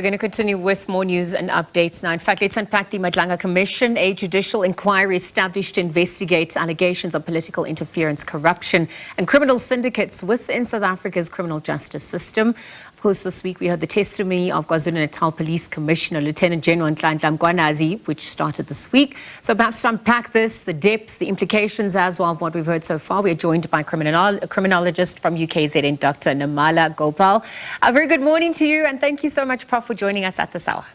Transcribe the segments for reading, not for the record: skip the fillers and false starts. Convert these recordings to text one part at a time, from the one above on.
We're going to continue with more news and updates now. In fact, let's unpack the Madlanga Commission, a judicial inquiry established to investigate allegations of political interference, corruption and criminal syndicates within South Africa's criminal justice system. Of course, this week we heard the testimony of KwaZulu-Natal Police Commissioner Lieutenant General Nhlanhla Mkhwanazi, which started this week. So perhaps to unpack this, the depth, the implications as well of what we've heard so far, we are joined by a criminologist from UKZN, Dr. Nirmala Gopal. A very good morning to you, and thank you so much, Prof, for joining us at this hour.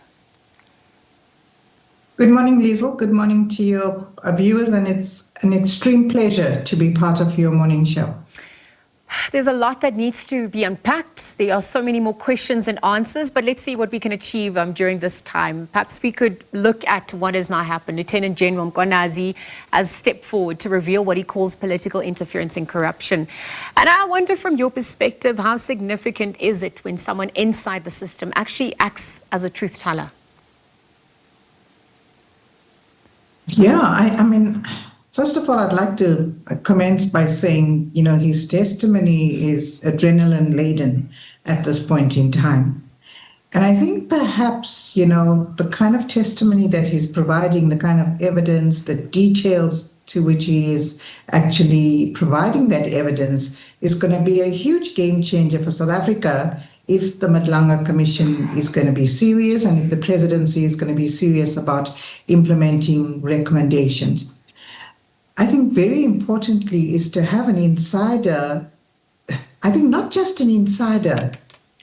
Good morning, Liesl. Good morning to your viewers, and it's an extreme pleasure to be part of your morning show. There's a lot that needs to be unpacked. There are so many more questions and answers, but let's see what we can achieve during this time. Perhaps we could look at what has now happened. Lieutenant General Mkhwanazi has stepped forward to reveal what he calls political interference and corruption. And I wonder, from your perspective, how significant is it when someone inside the system actually acts as a truth teller? Yeah, I mean, first of all, I'd like to commence by saying, his testimony is adrenaline laden at this point in time. And I think perhaps, the kind of testimony that he's providing, the kind of evidence, the details to which he is actually providing that evidence is going to be a huge game changer for South Africa if the Madlanga Commission is going to be serious and if the presidency is going to be serious about implementing recommendations. I think very importantly is to have an insider, I think not just an insider,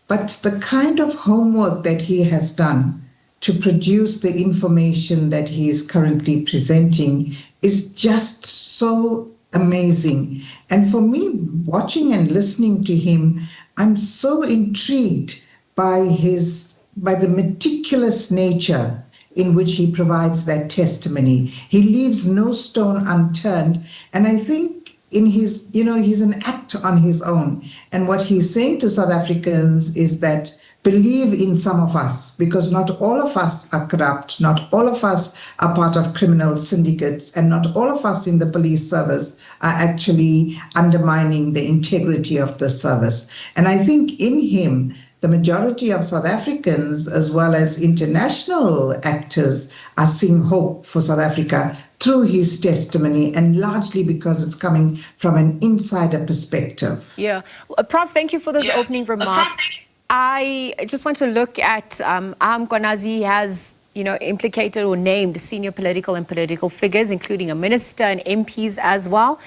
but the kind of homework that he has done to produce the information that he is currently presenting is just so amazing. And for me, watching and listening to him, I'm so intrigued by the meticulous nature in which he provides that testimony. He leaves no stone unturned. And I think in his, he's an act on his own. And what he's saying to South Africans is that believe in some of us, because not all of us are corrupt, not all of us are part of criminal syndicates, and not all of us in the police service are actually undermining the integrity of the service. And I think in him, the majority of South Africans, as well as international actors, are seeing hope for South Africa through his testimony, and largely because it's coming from an insider perspective. Yeah. Prof, thank you for those opening remarks. I just want to look at Mkhwanazi has, implicated or named senior political figures, including a minister and MPs as well.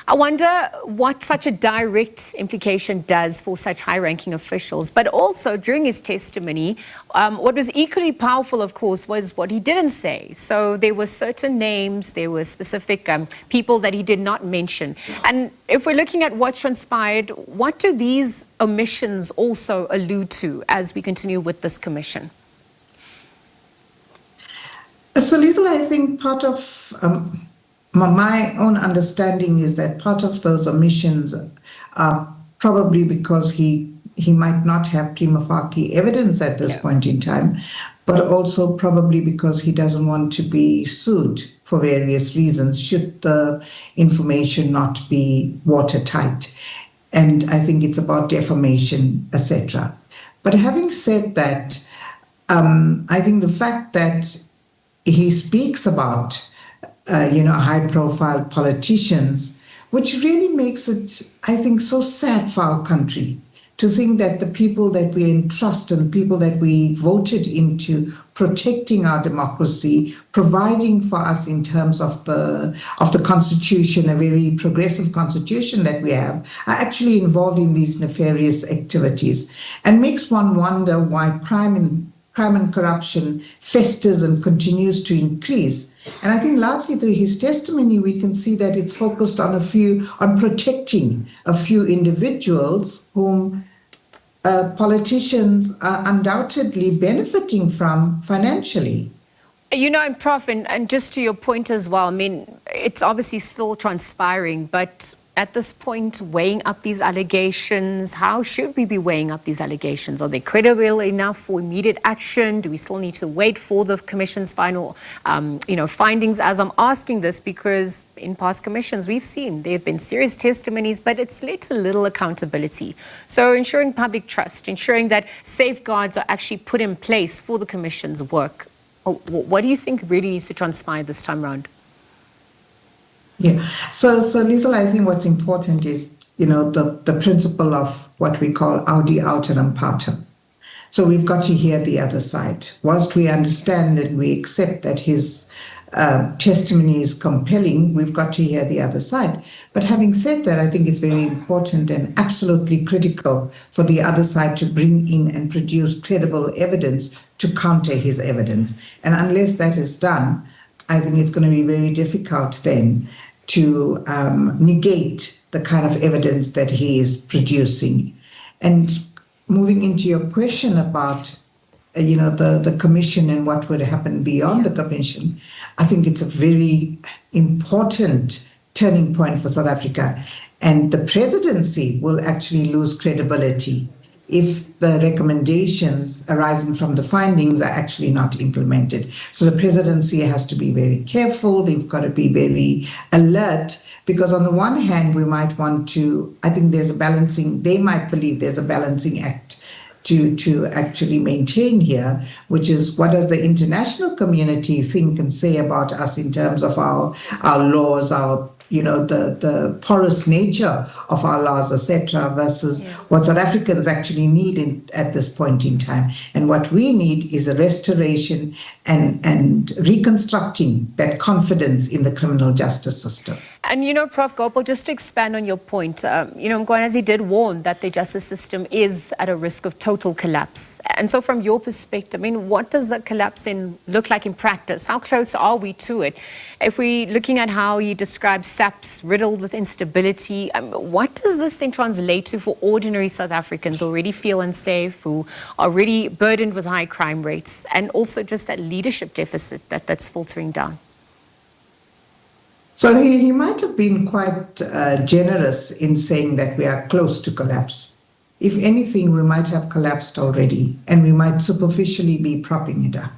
I wonder what such a direct implication does for such high-ranking officials. But also, during his testimony, what was equally powerful, of course, was what he didn't say. So there were certain names, there were specific people that he did not mention. And if we're looking at what's transpired, what do these omissions also allude to as we continue with this commission? So, Liesl, I think part of my own understanding is that part of those omissions are probably because he might not have prima facie evidence at this point in time, but also probably because he doesn't want to be sued for various reasons should the information not be watertight. And I think it's about defamation, etc. But having said that, I think the fact that he speaks about high-profile politicians, which really makes it, I think, so sad for our country to think that the people that we entrust and people that we voted into protecting our democracy, providing for us in terms of the Constitution, a very progressive Constitution that we have, are actually involved in these nefarious activities, and makes one wonder why crime and corruption festers and continues to increase. And I think largely through his testimony, we can see that it's focused on protecting a few individuals whom politicians are undoubtedly benefiting from financially. And Prof, and just to your point as well, I mean, it's obviously still transpiring, but at this point weighing up these allegations? How should we be weighing up these allegations? Are they credible enough for immediate action? Do we still need to wait for the commission's final, findings? As I'm asking this because in past commissions we've seen there have been serious testimonies, but it's led to little accountability. So ensuring public trust, ensuring that safeguards are actually put in place for the commission's work. What do you think really needs to transpire this time around? Yeah. So Liesl, I think what's important is, the principle of what we call audi alteram partem. So we've got to hear the other side. Whilst we understand and we accept that his testimony is compelling, we've got to hear the other side. But having said that, I think it's very important and absolutely critical for the other side to bring in and produce credible evidence to counter his evidence. And unless that is done, I think it's going to be very difficult then to negate the kind of evidence that he is producing. And moving into your question about, the commission and what would happen beyond the commission, I think it's a very important turning point for South Africa. And the presidency will actually lose credibility if the recommendations arising from the findings are actually not implemented. So the presidency has to be very careful. They've got to be very alert, because on the one hand, we might want to, I think there's a balancing, they might believe there's a balancing act to actually maintain here, which is what does the international community think and say about us in terms of our laws, our the porous nature of our laws, etc., versus what South Africans actually need at this point in time. And what we need is a restoration and reconstructing that confidence in the criminal justice system. And, Prof. Gopal, just to expand on your point, Mkhwanazi did warn that the justice system is at a risk of total collapse. And so from your perspective, what does that collapse look like in practice? How close are we to it? If we're looking at how you describe SAPS riddled with instability, what does this thing translate to for ordinary South Africans who already feel unsafe, who are already burdened with high crime rates, and also just that leadership deficit that's filtering down? So he might have been quite generous in saying that we are close to collapse. If anything, we might have collapsed already, and we might superficially be propping it up.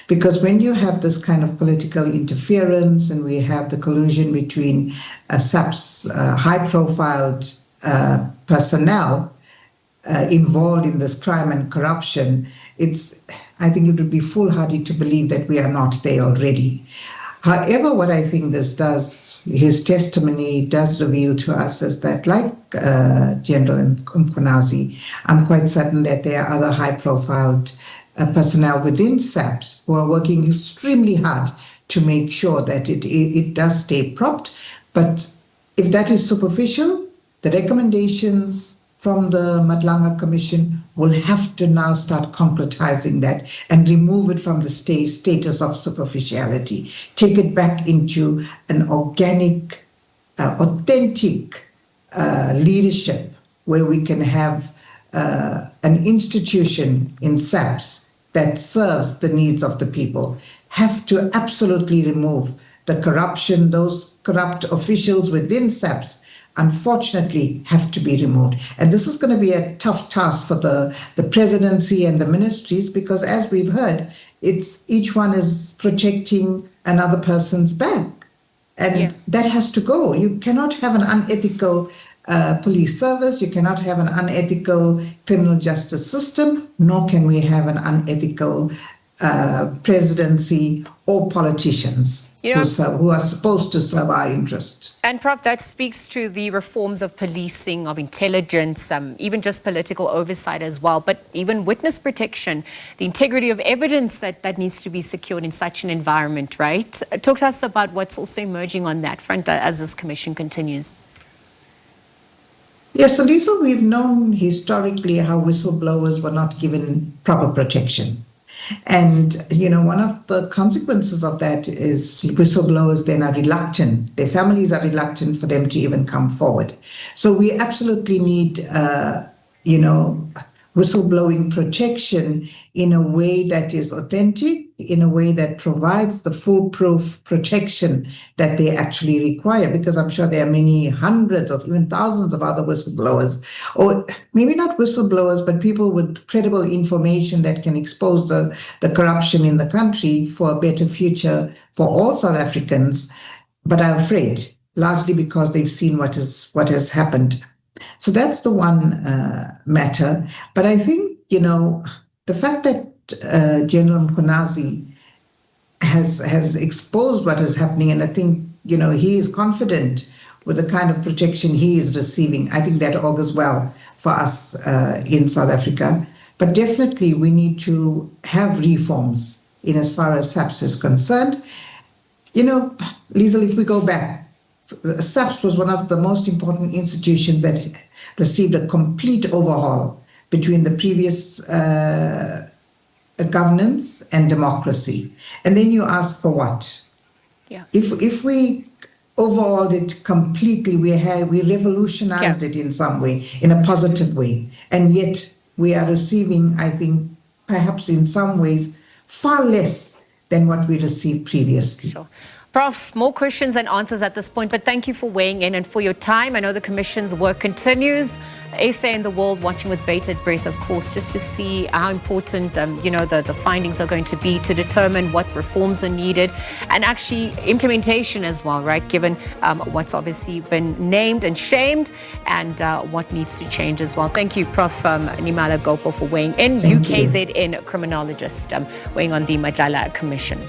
Because when you have this kind of political interference, and we have the collusion between SAP's high-profiled personnel involved in this crime and corruption, I think it would be foolhardy to believe that we are not there already. However, what I think his testimony does reveal to us is that, like General Mkhwanazi, I'm quite certain that there are other high-profiled personnel within SAPS who are working extremely hard to make sure that it does stay propped. But if that is superficial, the recommendations from the Madlanga Commission will have to now start concretizing that and remove it from the status of superficiality, take it back into an organic, authentic leadership where we can have an institution in SAPS that serves the needs of the people. Have to absolutely remove the corruption. Those corrupt officials within SAPS unfortunately have to be removed. And this is going to be a tough task for the presidency and the ministries, because as we've heard, each one is protecting another person's back. And that has to go. You cannot have an unethical police service, you cannot have an unethical criminal justice system, nor can we have an unethical presidency or politicians who are supposed to serve our interest. And Prof, that speaks to the reforms of policing, of intelligence, even just political oversight as well, but even witness protection, the integrity of evidence that needs to be secured in such an environment, right? Talk to us about what's also emerging on that front as this commission continues. Yes, so Liesl, we've known historically how whistleblowers were not given proper protection. And, one of the consequences of that is whistleblowers then are reluctant. Their families are reluctant for them to even come forward. So we absolutely need, whistleblowing protection in a way that is authentic, in a way that provides the foolproof protection that they actually require, because I'm sure there are many hundreds or even thousands of other whistleblowers, or maybe not whistleblowers, but people with credible information that can expose the corruption in the country for a better future for all South Africans, but are afraid, largely because they've seen what has happened. So that's the one matter. But I think, the fact that General Mkhwanazi has exposed what is happening, and I think, he is confident with the kind of protection he is receiving. I think that augurs well for us in South Africa. But definitely we need to have reforms in as far as SABC is concerned. Liesl, if we go back, SABC was one of the most important institutions that received a complete overhaul between the previous governance and democracy. And then you ask for what? Yeah. If we overhauled it completely, we revolutionized it in some way, in a positive way, and yet we are receiving, I think, perhaps in some ways, far less than what we received previously. Sure. Prof, more questions and answers at this point, but thank you for weighing in and for your time. I know the Commission's work continues. SA in the world watching with bated breath, of course, just to see how important, the findings are going to be to determine what reforms are needed and actually implementation as well, right? Given what's obviously been named and shamed and what needs to change as well. Thank you, Prof. Nirmala Gopal, for weighing in. UKZN Criminologist, weighing on the Madlanga Commission.